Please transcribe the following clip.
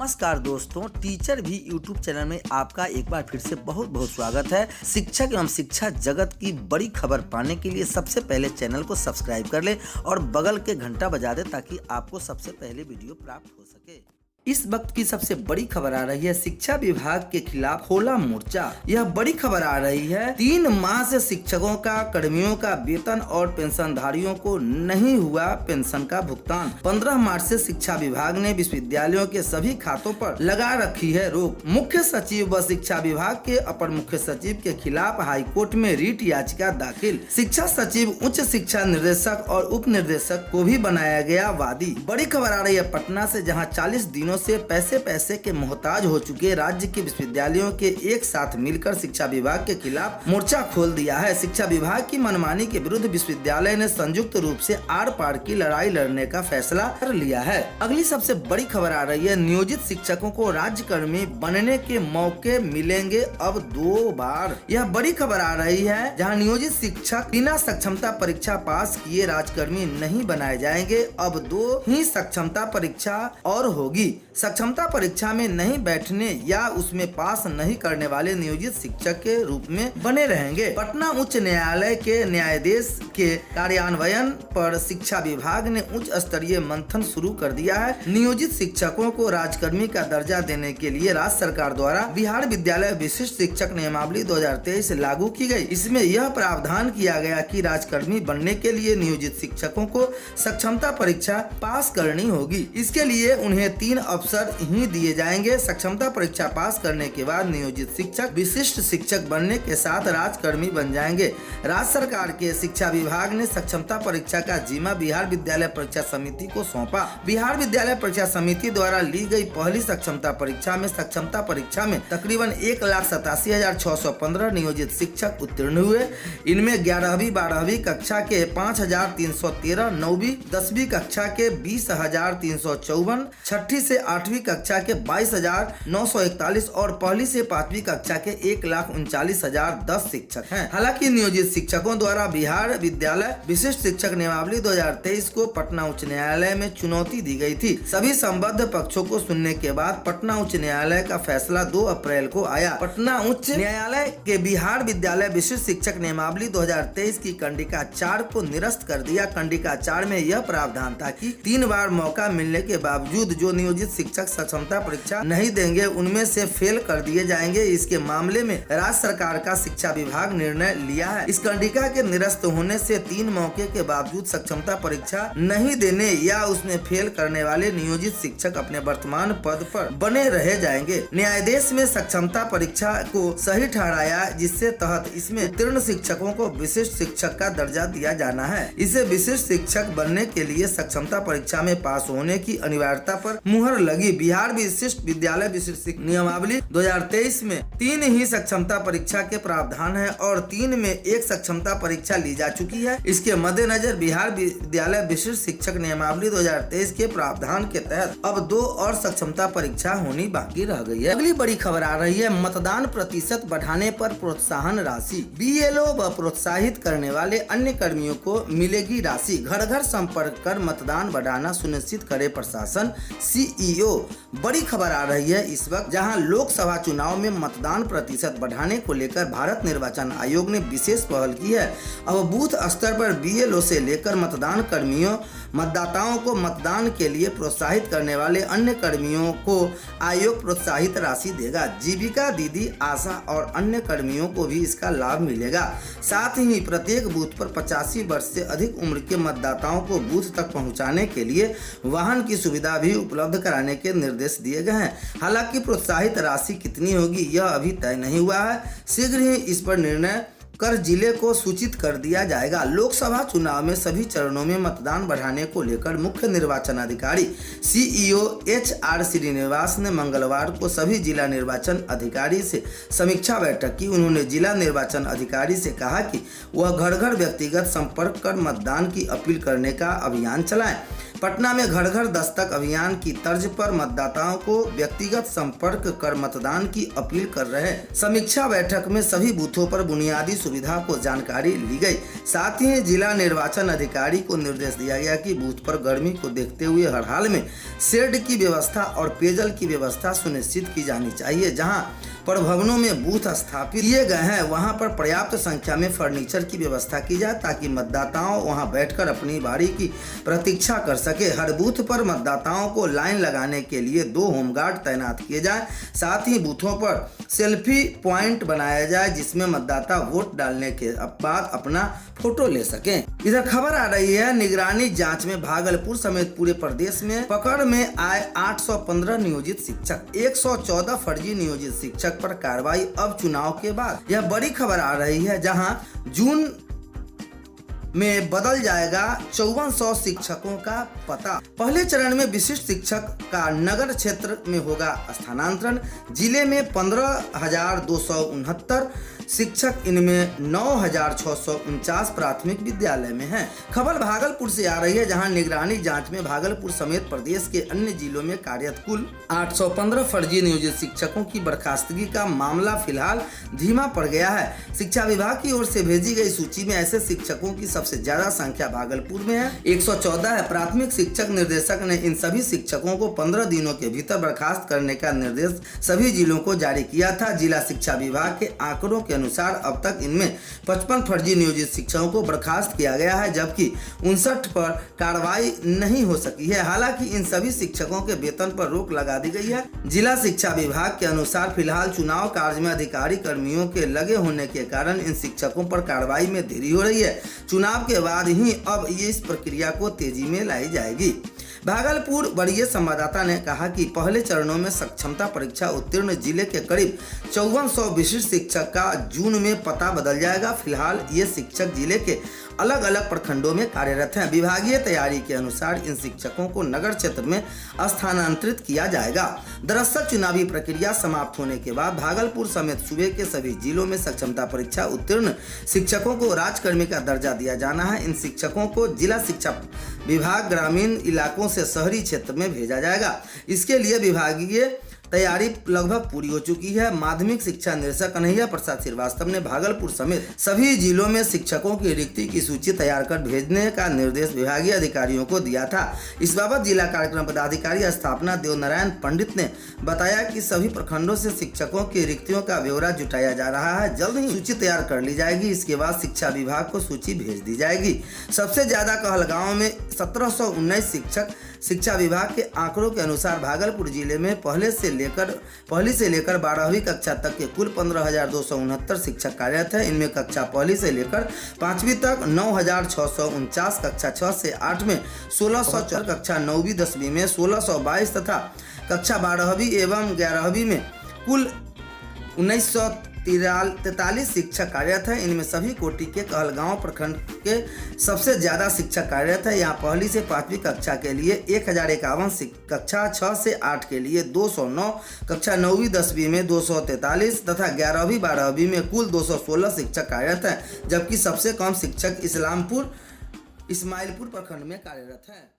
नमस्कार दोस्तों, टीचर भी यूट्यूब चैनल में आपका एक बार फिर से बहुत बहुत स्वागत है। शिक्षक एवं शिक्षा जगत की बड़ी खबर पाने के लिए सबसे पहले चैनल को सब्सक्राइब कर ले और बगल के घंटा बजा दे ताकि आपको सबसे पहले वीडियो प्राप्त हो सके। इस वक्त की सबसे बड़ी खबर आ रही है शिक्षा विभाग के खिलाफ खोला मोर्चा। यह बड़ी खबर आ रही है 3 माह से शिक्षकों का, कर्मियों का वेतन और पेंशनधारियों को नहीं हुआ पेंशन का भुगतान। 15 मार्च से शिक्षा विभाग ने विश्वविद्यालयों के सभी खातों पर लगा रखी है रोक। मुख्य सचिव व शिक्षा विभाग के अपर मुख्य सचिव के खिलाफ हाईकोर्ट में रिट याचिका दाखिल। शिक्षा सचिव, उच्च शिक्षा निर्देशक और उप निर्देशक को भी बनाया गया वादी। बड़ी खबर आ रही है पटना से, जहाँ 40 दिनों से पैसे के मोहताज हो चुके राज्य के विश्वविद्यालयों के एक साथ मिलकर शिक्षा विभाग के खिलाफ मोर्चा खोल दिया है। शिक्षा विभाग की मनमानी के विरुद्ध विश्वविद्यालय ने संयुक्त रूप से आर पार की लड़ाई लड़ने का फैसला कर लिया है। अगली सबसे बड़ी खबर आ रही है नियोजित शिक्षकों को राज्यकर्मी बनने के मौके मिलेंगे अब 2 बार। यह बड़ी खबर आ रही है, जहां नियोजित शिक्षक बिना सक्षमता परीक्षा पास किए राज्यकर्मी नहीं बनाए जाएंगे। अब 2 ही सक्षमता परीक्षा और होगी। सक्षमता परीक्षा में नहीं बैठने या उसमें पास नहीं करने वाले नियोजित शिक्षक के रूप में बने रहेंगे। पटना उच्च न्यायालय के न्यायाधीश के कार्यान्वयन पर शिक्षा विभाग ने उच्च स्तरीय मंथन शुरू कर दिया है। नियोजित शिक्षकों को राज्यकर्मी का दर्जा देने के लिए राज्य सरकार द्वारा बिहार विद्यालय विशिष्ट शिक्षक नियमावली 2023 लागू की गई। इसमें यह प्रावधान किया गया कि राज्यकर्मी बनने के लिए नियोजित शिक्षकों को सक्षमता परीक्षा पास करनी होगी। इसके लिए उन्हें 3 अवसर ही दिए जाएंगे। सक्षमता परीक्षा पास करने के बाद नियोजित शिक्षक विशिष्ट शिक्षक बनने के साथ राज्यकर्मी बन जाएंगे। राज्य सरकार के शिक्षा विभाग ने सक्षमता परीक्षा का जिम्मा बिहार विद्यालय परीक्षा समिति को सौंपा। बिहार विद्यालय परीक्षा समिति द्वारा ली गई पहली सक्षमता परीक्षा में तकरीबन 1,87,615 नियोजित शिक्षक उत्तीर्ण हुए। इनमें 11वीं 12वीं कक्षा के 5,313, 9वीं 10वीं कक्षा के 20,354, 6ठी से 8वीं कक्षा के 22,941 और पहली से 5वीं कक्षा के 1,39,010 शिक्षक हैं। हालांकि नियोजित शिक्षकों द्वारा बिहार विद्यालय विशिष्ट शिक्षक नियमावली 2023 को पटना उच्च न्यायालय में चुनौती दी गई थी। सभी संबद्ध पक्षों को सुनने के बाद पटना उच्च न्यायालय का फैसला 2 अप्रैल को आया। पटना उच्च न्यायालय के बिहार विद्यालय विशिष्ट शिक्षक नियमावली 2023 की कंडिका 4 को निरस्त कर दिया। कंडिका 4 में यह प्रावधान था कि 3 बार मौका मिलने के बावजूद जो नियोजित शिक्षक सक्षमता परीक्षा नहीं देंगे उनमें से फेल कर दिए जाएंगे। इसके मामले में राज्य सरकार का शिक्षा विभाग निर्णय लिया है। इस कंडिका के निरस्त होने से 3 मौके के बावजूद सक्षमता परीक्षा नहीं देने या उसमें फेल करने वाले नियोजित शिक्षक अपने वर्तमान पद पर बने रह जाएंगे। न्यायाधीश में सक्षमता परीक्षा को सही ठहराया, जिससे तहत इसमें उत्तीर्ण शिक्षकों को विशिष्ट शिक्षक का दर्जा दिया जाना है। इसे विशिष्ट शिक्षक बनने के लिए सक्षमता परीक्षा में पास होने की अनिवार्यता पर मुहर लगी। बिहार विशिष्ट विद्यालय विशिष्ट नियमावली 2023 में 3 ही सक्षमता परीक्षा के प्रावधान है और 3 में 1 सक्षमता परीक्षा ली जा चुकी है। इसके मद्देनजर बिहार विद्यालय विशिष्ट शिक्षक नियमावली 2023 के प्रावधान के तहत अब 2 और सक्षमता परीक्षा होनी बाकी रह गई है। अगली बड़ी खबर आ रही है मतदान प्रतिशत बढ़ाने पर प्रोत्साहन राशि। BLO व प्रोत्साहित करने वाले अन्य कर्मियों को मिलेगी राशि। घर घर संपर्क कर मतदान बढ़ाना सुनिश्चित करे प्रशासन, CEO। बड़ी खबर आ रही है इस वक्त, जहां लोकसभा चुनाव में मतदान प्रतिशत बढ़ाने को लेकर भारत निर्वाचन आयोग ने विशेष पहल की है। अब बूथ स्तर पर BLO से लेकर मतदाताओं को मतदान के लिए प्रोत्साहित करने वाले अन्य कर्मियों को आयोग प्रोत्साहित राशि देगा। जीविका दीदी, आशा और अन्य कर्मियों को भी इसका लाभ मिलेगा। साथ ही प्रत्येक बूथ पर 85 वर्ष से अधिक उम्र के मतदाताओं को बूथ तक पहुंचाने के लिए वाहन की सुविधा भी उपलब्ध कराने के निर्देश दिए गए हैं। हालांकि प्रोत्साहित राशि कितनी होगी यह अभी तय नहीं हुआ है। शीघ्र ही इस पर निर्णय कर जिले को सूचित कर दिया जाएगा। लोकसभा चुनाव में सभी चरणों में मतदान बढ़ाने को लेकर मुख्य निर्वाचन अधिकारी CEO HR श्रीनिवास ने मंगलवार को सभी जिला निर्वाचन अधिकारी से समीक्षा बैठक की। उन्होंने जिला निर्वाचन अधिकारी से कहा कि वह घर घर व्यक्तिगत संपर्क कर मतदान की अपील करने का अभियान चलाएं। पटना में घर घर दस्तक अभियान की तर्ज पर मतदाताओं को व्यक्तिगत संपर्क कर मतदान की अपील कर रहे हैं। समीक्षा बैठक में सभी बूथों पर बुनियादी सुविधा को जानकारी ली गई। साथ ही जिला निर्वाचन अधिकारी को निर्देश दिया गया कि बूथ पर गर्मी को देखते हुए हर हाल में शेड की व्यवस्था और पेयजल की व्यवस्था सुनिश्चित की जानी चाहिए। जहां पर भवनों में बूथ स्थापित किए गए हैं वहां पर पर्याप्त संख्या में फर्नीचर की व्यवस्था की जाए ताकि मतदाताओं वहां बैठकर अपनी बारी की प्रतीक्षा कर सके। हर बूथ पर मतदाताओं को लाइन लगाने के लिए 2 होमगार्ड तैनात किए जाए। साथ ही बूथों पर सेल्फी पॉइंट बनाया जाए जिसमें मतदाता वोट डालने के बाद अपना फोटो ले सकें। इधर खबर आ रही है, निगरानी जांच में भागलपुर समेत पूरे प्रदेश में पकड़ में आए 815 नियोजित शिक्षक, 114 फर्जी नियोजित शिक्षक पर कार्रवाई अब चुनाव के बाद। यह बड़ी खबर आ रही है, जहां जून में बदल जाएगा 5400 शिक्षकों का पता। पहले चरण में विशिष्ट शिक्षक का नगर क्षेत्र में होगा स्थानांतरण। जिले में 15,269 शिक्षक, इनमें 9,649 प्राथमिक विद्यालय में हैं। खबर भागलपुर से आ रही है, जहां निगरानी जांच में भागलपुर समेत प्रदेश के अन्य जिलों में कार्यरत कुल 815 फर्जी नियोजित शिक्षकों की बर्खास्तगी का मामला फिलहाल धीमा पड़ गया है। शिक्षा विभाग की ओर से भेजी गई सूची में ऐसे शिक्षकों की सबसे ज्यादा संख्या भागलपुर में है, 114 है। प्राथमिक शिक्षक निर्देशक ने इन सभी शिक्षकों को 15 दिनों के भीतर बर्खास्त करने का निर्देश सभी जिलों को जारी किया था। जिला शिक्षा विभाग के आंकड़ों के अनुसार अब तक इनमें 55 फर्जी नियोजित शिक्षकों को बर्खास्त किया गया है, जबकि 59 पर कार्रवाई नहीं हो सकी है। हालांकि इन सभी शिक्षकों के वेतन पर रोक लगा दी गई है। जिला शिक्षा विभाग के अनुसार फिलहाल चुनाव कार्य में अधिकारी कर्मियों के लगे होने के कारण इन शिक्षकों पर कार्रवाई में देरी हो रही है। चुनाव के बाद ही अब ये इस प्रक्रिया को तेजी में लाई जाएगी। भागलपुर वरीय संवाददाता ने कहा कि पहले चरणों में सक्षमता परीक्षा उत्तीर्ण जिले के करीब 5400 विशिष्ट शिक्षक का जून में पता बदल जाएगा। फिलहाल ये शिक्षक जिले के अलग अलग प्रखंडों में कार्यरत हैं। विभागीय तैयारी के अनुसार इन शिक्षकों को नगर क्षेत्र में स्थानांतरित किया जाएगा। दरअसल चुनावी प्रक्रिया समाप्त होने के बाद भागलपुर समेत सूबे के सभी जिलों में सक्षमता परीक्षा उत्तीर्ण शिक्षकों को राजकर्मी का दर्जा दिया जाना है। इन शिक्षकों को जिला शिक्षा विभाग ग्रामीण इलाकों से शहरी क्षेत्र में भेजा जाएगा। इसके लिए विभागीय तैयारी लगभग पूरी हो चुकी है। माध्यमिक शिक्षा निदेशक कन्हैया प्रसाद श्रीवास्तव ने भागलपुर समेत सभी जिलों में शिक्षकों की रिक्ति की सूची तैयार कर भेजने का निर्देश विभागीय अधिकारियों को दिया था। इस बाबत जिला कार्यक्रम पदाधिकारी स्थापना देवनारायण पंडित ने बताया कि सभी प्रखंडों से शिक्षकों की रिक्तियों का ब्यौरा जुटाया जा रहा है। जल्द ही सूची तैयार कर ली जाएगी। इसके बाद शिक्षा विभाग को सूची भेज दी जाएगी। सबसे ज्यादा कहलगांव में 1719 शिक्षक। शिक्षा विभाग के आंकड़ों के अनुसार भागलपुर जिले में पहली से लेकर 12वीं कक्षा तक के कुल 15,269 शिक्षक कार्यरत हैं। इनमें कक्षा पहली से लेकर 5वीं तक 9,649, कक्षा 6 से 8 में 1,604, कक्षा 9वीं 10वीं में 1,622 तथा कक्षा 12वीं एवं 11वीं में कुल 1943 शिक्षक कार्यरत हैं। इनमें सभी कोटि के कहलगांव प्रखंड के सबसे ज्यादा शिक्षक कार्यरत हैं। यहाँ पहली से 5वीं कक्षा के लिए 1051, कक्षा 6 से 8 के लिए 209, कक्षा 9वीं 10वीं में 243 तथा 11वीं 12वीं में कुल 216 शिक्षक कार्यरत हैं। जबकि सबसे कम शिक्षक इस्माइलपुर प्रखंड में कार्यरत हैं।